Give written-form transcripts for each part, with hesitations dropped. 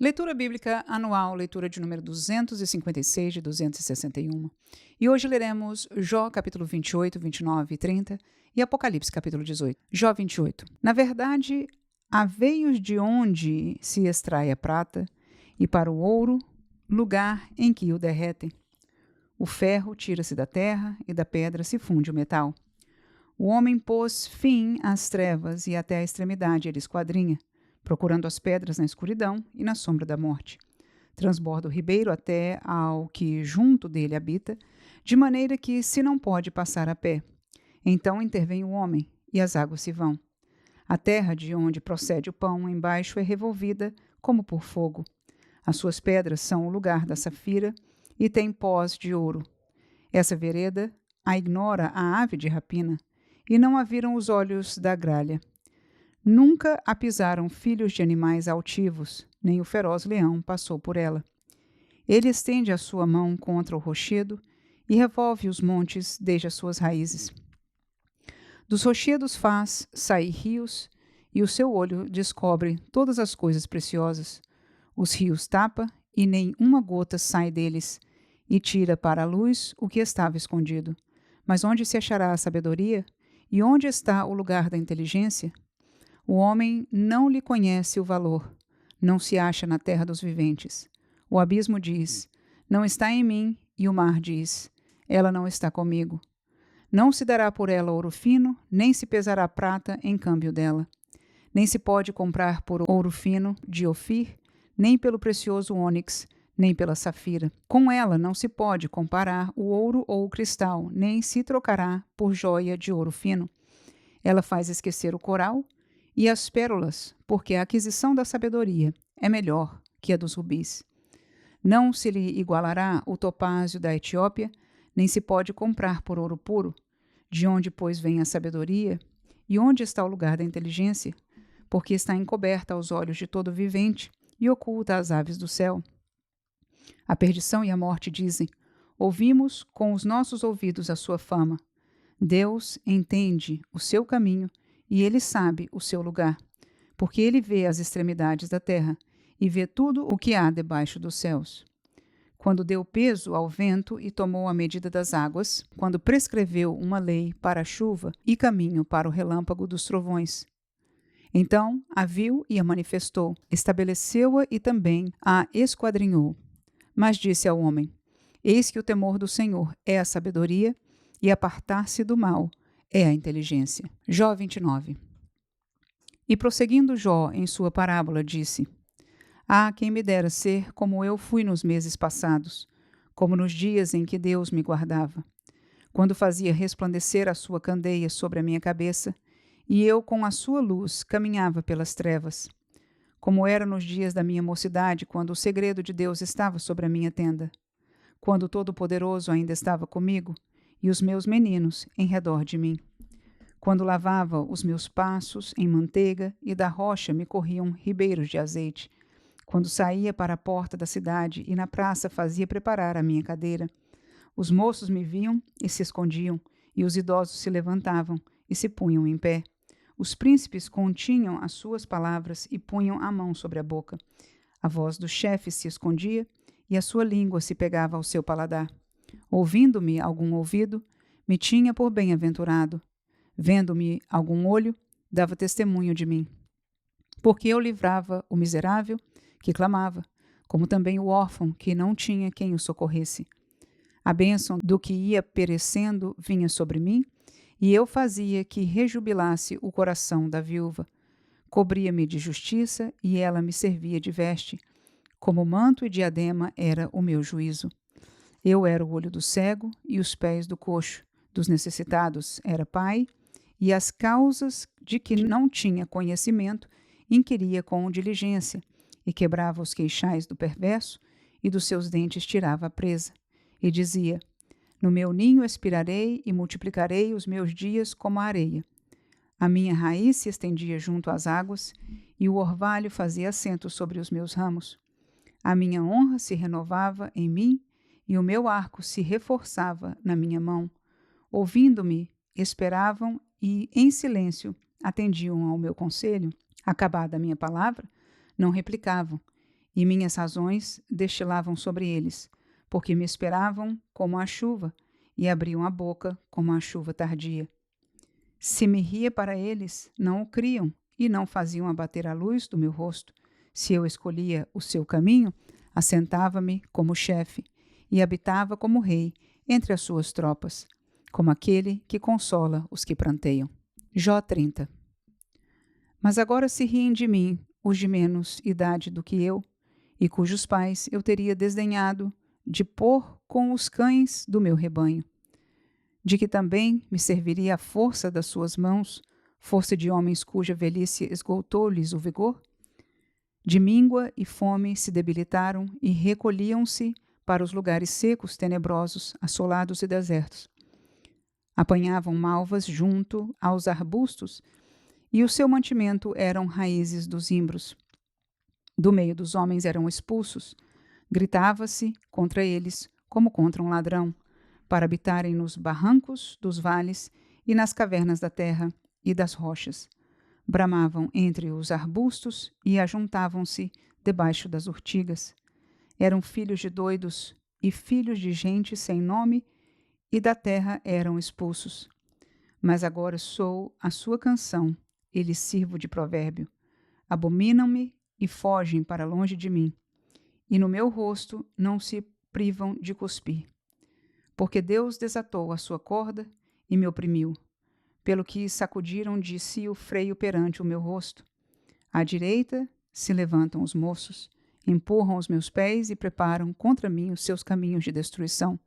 Leitura Bíblica Anual, leitura de número 256 de 261. E hoje leremos Jó capítulo 28, 29 e 30 e Apocalipse capítulo 18. Jó 28. Na verdade, há veios de onde se extrai a prata, e para o ouro, lugar em que o derretem. O ferro tira-se da terra, e da pedra se funde o metal. O homem pôs fim às trevas, e até a extremidade ele esquadrinha, procurando as pedras na escuridão e na sombra da morte. Transborda o ribeiro até ao que junto dele habita, de maneira que se não pode passar a pé. Então intervém o homem, e as águas se vão. A terra de onde procede o pão embaixo é revolvida como por fogo. As suas pedras são o lugar da safira, e tem pós de ouro. Essa vereda a ignora a ave de rapina, e não a viram os olhos da gralha. Nunca a pisaram filhos de animais altivos, nem o feroz leão passou por ela. Ele estende a sua mão contra o rochedo e revolve os montes desde as suas raízes. Dos rochedos faz sair rios, e o seu olho descobre todas as coisas preciosas. Os rios tapa, e nem uma gota sai deles, e tira para a luz o que estava escondido. Mas onde se achará a sabedoria? E onde está o lugar da inteligência? O homem não lhe conhece o valor, não se acha na terra dos viventes. O abismo diz, não está em mim, e o mar diz, ela não está comigo. Não se dará por ela ouro fino, nem se pesará prata em câmbio dela. Nem se pode comprar por ouro fino de Ofir, nem pelo precioso ônix, nem pela safira. Com ela não se pode comparar o ouro ou o cristal, nem se trocará por joia de ouro fino. Ela faz esquecer o coral e as pérolas, porque a aquisição da sabedoria é melhor que a dos rubis. Não se lhe igualará o topázio da Etiópia, nem se pode comprar por ouro puro. De onde, pois, vem a sabedoria? E onde está o lugar da inteligência? Porque está encoberta aos olhos de todo vivente e oculta às aves do céu. A perdição e a morte dizem, ouvimos com os nossos ouvidos a sua fama. Deus entende o seu caminho e ele sabe o seu lugar, porque ele vê as extremidades da terra e vê tudo o que há debaixo dos céus. Quando deu peso ao vento e tomou a medida das águas, quando prescreveu uma lei para a chuva e caminho para o relâmpago dos trovões. Então a viu e a manifestou, estabeleceu-a e também a esquadrinhou. Mas disse ao homem, eis que o temor do Senhor é a sabedoria, e apartar-se do mal é a inteligência. Jó 29. E prosseguindo Jó em sua parábola, disse, quem me dera ser como eu fui nos meses passados, como nos dias em que Deus me guardava, quando fazia resplandecer a sua candeia sobre a minha cabeça, e eu com a sua luz caminhava pelas trevas, como era nos dias da minha mocidade, quando o segredo de Deus estava sobre a minha tenda, quando o Todo-Poderoso ainda estava comigo, e os meus meninos em redor de mim. Quando lavava os meus passos em manteiga, e da rocha me corriam ribeiros de azeite, quando saía para a porta da cidade e na praça fazia preparar a minha cadeira, os moços me viam e se escondiam, e os idosos se levantavam e se punham em pé. Os príncipes continham as suas palavras e punham a mão sobre a boca. A voz do chefe se escondia e a sua língua se pegava ao seu paladar. Ouvindo-me algum ouvido, me tinha por bem-aventurado. Vendo-me algum olho, dava testemunho de mim. Porque eu livrava o miserável, que clamava, como também o órfão, que não tinha quem o socorresse. A bênção do que ia perecendo vinha sobre mim, e eu fazia que rejubilasse o coração da viúva. Cobria-me de justiça, e ela me servia de veste. Como manto e diadema era o meu juízo. Eu era o olho do cego e os pés do coxo. Dos necessitados era pai, e as causas de que não tinha conhecimento inquiria com diligência, e quebrava os queixais do perverso, e dos seus dentes tirava a presa. E dizia, no meu ninho expirarei e multiplicarei os meus dias como a areia. A minha raiz se estendia junto às águas, e o orvalho fazia assento sobre os meus ramos. A minha honra se renovava em mim, e o meu arco se reforçava na minha mão. Ouvindo-me, esperavam e, em silêncio, atendiam ao meu conselho. Acabada a minha palavra, não replicavam, e minhas razões destilavam sobre eles, porque me esperavam como a chuva, e abriam a boca como a chuva tardia. Se me ria para eles, não o criam, e não faziam abater a luz do meu rosto. Se eu escolhia o seu caminho, assentava-me como chefe, e habitava como rei entre as suas tropas, como aquele que consola os que pranteiam. Jó 30. Mas agora se riem de mim os de menos idade do que eu, e cujos pais eu teria desdenhado de pôr com os cães do meu rebanho, de que também me serviria a força das suas mãos, força de homens cuja velhice esgotou-lhes o vigor? De míngua e fome se debilitaram e recolhiam-se para os lugares secos, tenebrosos, assolados e desertos. Apanhavam malvas junto aos arbustos, e o seu mantimento eram raízes dos zimbros. Do meio dos homens eram expulsos. Gritava-se contra eles como contra um ladrão, para habitarem nos barrancos dos vales e nas cavernas da terra e das rochas. Bramavam entre os arbustos e ajuntavam-se debaixo das urtigas. Eram filhos de doidos e filhos de gente sem nome, e da terra eram expulsos. Mas agora sou a sua canção e lhes sirvo de provérbio. Abominam-me e fogem para longe de mim, e no meu rosto não se privam de cuspir. Porque Deus desatou a sua corda e me oprimiu, pelo que sacudiram de si o freio perante o meu rosto. À direita se levantam os moços, empurram os meus pés e preparam contra mim os seus caminhos de destruição.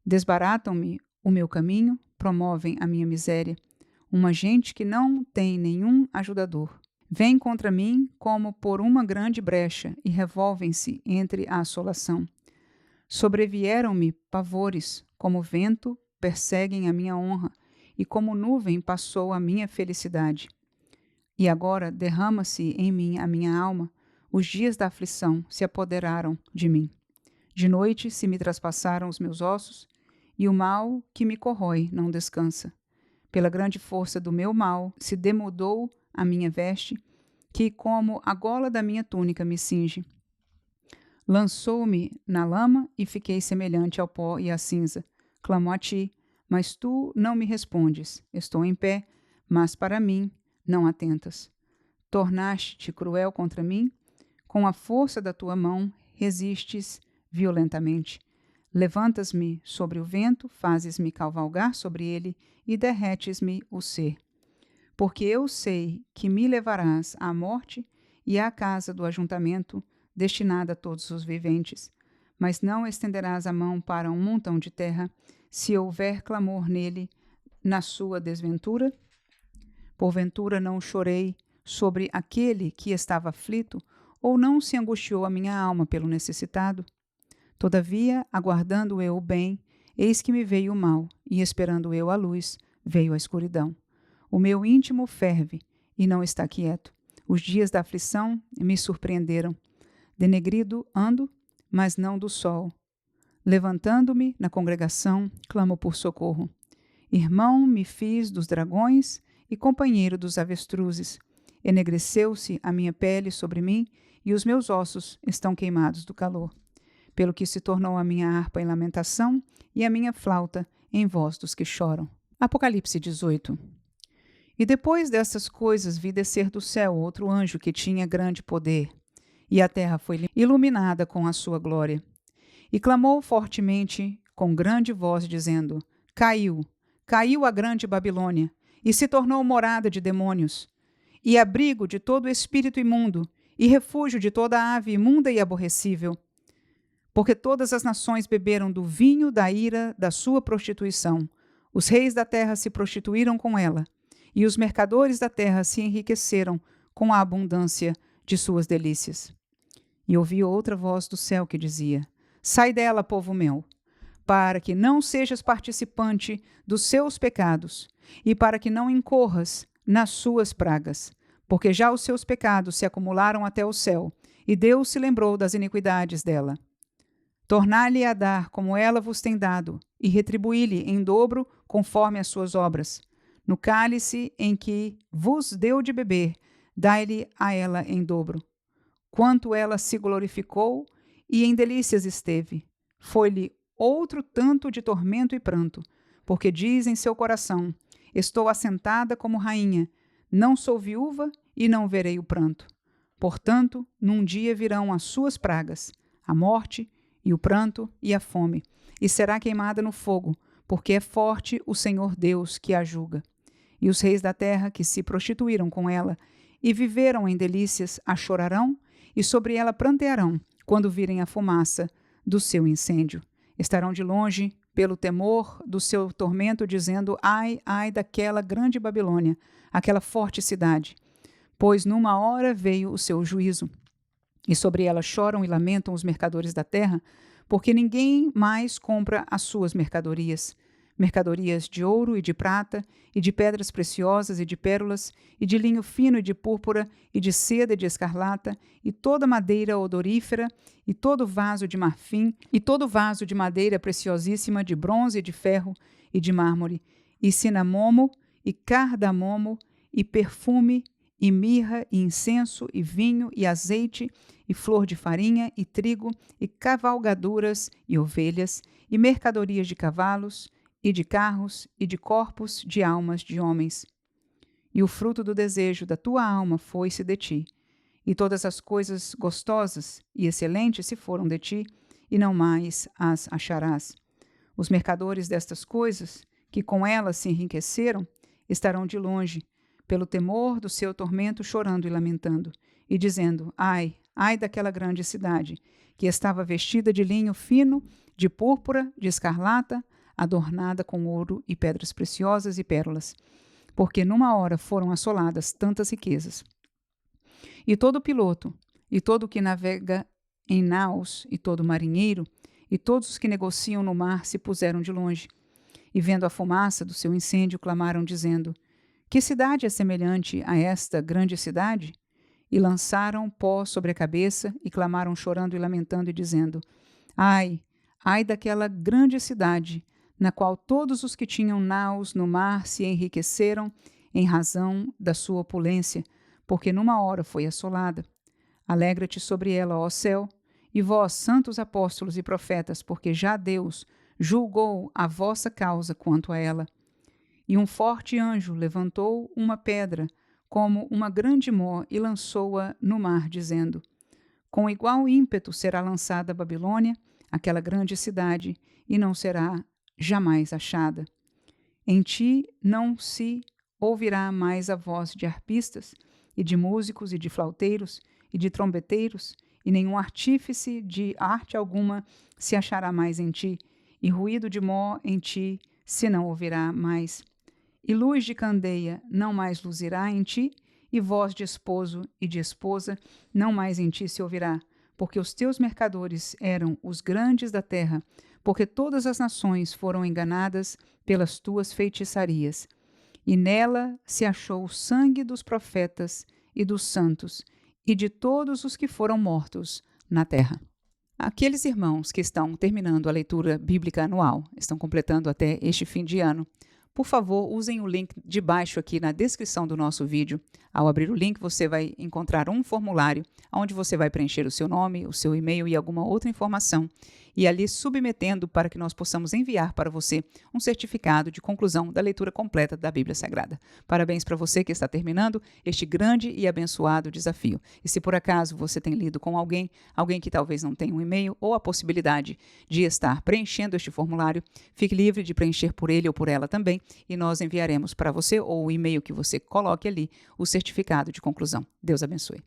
Desbaratam-me o meu caminho, promovem a minha miséria, uma gente que não tem nenhum ajudador. Vêm contra mim como por uma grande brecha e revolvem-se entre a assolação. Sobrevieram-me pavores, como vento perseguem a minha honra, e como nuvem passou a minha felicidade. E agora derrama-se em mim a minha alma, os dias da aflição se apoderaram de mim. De noite se me traspassaram os meus ossos, e o mal que me corrói não descansa. Pela grande força do meu mal se demudou a minha veste, que como a gola da minha túnica me cinge. Lançou-me na lama e fiquei semelhante ao pó e à cinza. Clamo a ti, mas tu não me respondes. Estou em pé, mas para mim não atentas. Tornaste-te cruel contra mim? Com a força da tua mão resistes violentamente. Levantas-me sobre o vento, fazes-me cavalgar sobre ele e derretes-me o ser. Porque eu sei que me levarás à morte e à casa do ajuntamento, destinada a todos os viventes. Mas não estenderás a mão para um montão de terra, se houver clamor nele na sua desventura? Porventura não chorei sobre aquele que estava aflito, ou não se angustiou a minha alma pelo necessitado? Todavia, aguardando eu o bem, eis que me veio o mal, e esperando eu a luz, veio a escuridão. O meu íntimo ferve, e não está quieto. Os dias da aflição me surpreenderam. Denegrido ando, mas não do sol. Levantando-me na congregação, clamo por socorro. Irmão me fiz dos dragões e companheiro dos avestruzes. Enegreceu-se a minha pele sobre mim, e os meus ossos estão queimados do calor. Pelo que se tornou a minha harpa em lamentação e a minha flauta em voz dos que choram. Apocalipse 18. E depois destas coisas vi descer do céu outro anjo que tinha grande poder, e a terra foi iluminada com a sua glória. E clamou fortemente com grande voz, dizendo: Caiu, caiu a grande Babilônia, e se tornou morada de demônios, e abrigo de todo espírito imundo, e refúgio de toda ave imunda e aborrecível. Porque todas as nações beberam do vinho da ira da sua prostituição. Os reis da terra se prostituíram com ela, e os mercadores da terra se enriqueceram com a abundância de suas delícias. E ouvi outra voz do céu que dizia: Sai dela, povo meu, para que não sejas participante dos seus pecados, e para que não incorras nas suas pragas, porque já os seus pecados se acumularam até o céu, e Deus se lembrou das iniquidades dela. Tornar-lhe a dar como ela vos tem dado, e retribuí-lhe em dobro conforme as suas obras. No cálice em que vos deu de beber, dai-lhe a ela em dobro. quanto ela se glorificou e em delícias esteve. Foi-lhe outro tanto de tormento e pranto, porque diz em seu coração: estou assentada como rainha, não sou viúva e não verei o pranto. Portanto, num dia virão as suas pragas, a morte e o pranto e a fome, e será queimada no fogo, porque é forte o Senhor Deus que a julga. E os reis da terra que se prostituíram com ela e viveram em delícias a chorarão e sobre ela prantearão quando virem a fumaça do seu incêndio. Estarão de longe pelo temor do seu tormento, dizendo: ai, ai daquela grande Babilônia, aquela forte cidade, pois numa hora veio o seu juízo. E sobre ela choram e lamentam os mercadores da terra, porque ninguém mais compra as suas mercadorias. Mercadorias de ouro e de prata, e de pedras preciosas e de pérolas, e de linho fino e de púrpura, e de seda e de escarlata, e toda madeira odorífera, e todo vaso de marfim, e todo vaso de madeira preciosíssima, de bronze e de ferro e de mármore, e cinamomo, e cardamomo, e perfume, e mirra, e incenso, e vinho, e azeite, e flor de farinha, e trigo, e cavalgaduras, e ovelhas, e mercadorias de cavalos, e de carros, e de corpos de almas de homens. E o fruto do desejo da tua alma foi-se de ti, e todas as coisas gostosas e excelentes se foram de ti, e não mais as acharás. Os mercadores destas coisas, que com elas se enriqueceram, estarão de longe, pelo temor do seu tormento, chorando e lamentando, e dizendo: ai, ai daquela grande cidade, que estava vestida de linho fino, de púrpura, de escarlata, adornada com ouro e pedras preciosas e pérolas, porque numa hora foram assoladas tantas riquezas. E todo piloto, e todo o que navega em naus, e todo marinheiro, e todos os que negociam no mar se puseram de longe, e vendo a fumaça do seu incêndio, clamaram, dizendo: que cidade é semelhante a esta grande cidade? E lançaram pó sobre a cabeça, e clamaram chorando e lamentando, e dizendo: ai, ai daquela grande cidade, na qual todos os que tinham naus no mar se enriqueceram em razão da sua opulência, porque numa hora foi assolada. Alegra-te sobre ela, ó céu, e vós, santos apóstolos e profetas, porque já Deus julgou a vossa causa quanto a ela. E um forte anjo levantou uma pedra, como uma grande mó, e lançou-a no mar, dizendo: com igual ímpeto será lançada a Babilônia, aquela grande cidade, e não será jamais achada. Em ti não se ouvirá mais a voz de arpistas, e de músicos, e de flauteiros, e de trombeteiros, e nenhum artífice de arte alguma se achará mais em ti, e ruído de mó em ti se não ouvirá mais. E luz de candeia não mais luzirá em ti, e voz de esposo e de esposa não mais em ti se ouvirá, porque os teus mercadores eram os grandes da terra, porque todas as nações foram enganadas pelas tuas feitiçarias. E nela se achou o sangue dos profetas e dos santos, e de todos os que foram mortos na terra. Aqueles irmãos que estão terminando a leitura bíblica anual, estão completando até este fim de ano, por favor, usem o link de baixo aqui na descrição do nosso vídeo. Ao abrir o link, você vai encontrar um formulário onde você vai preencher o seu nome, o seu e-mail e alguma outra informação, e ali submetendo para que nós possamos enviar para você um certificado de conclusão da leitura completa da Bíblia Sagrada. Parabéns para você que está terminando este grande e abençoado desafio. E se por acaso você tem lido com alguém que talvez não tenha um e-mail ou a possibilidade de estar preenchendo este formulário, fique livre de preencher por ele ou por ela também, e nós enviaremos para você, ou o e-mail que você coloque ali, o certificado de conclusão. Deus abençoe.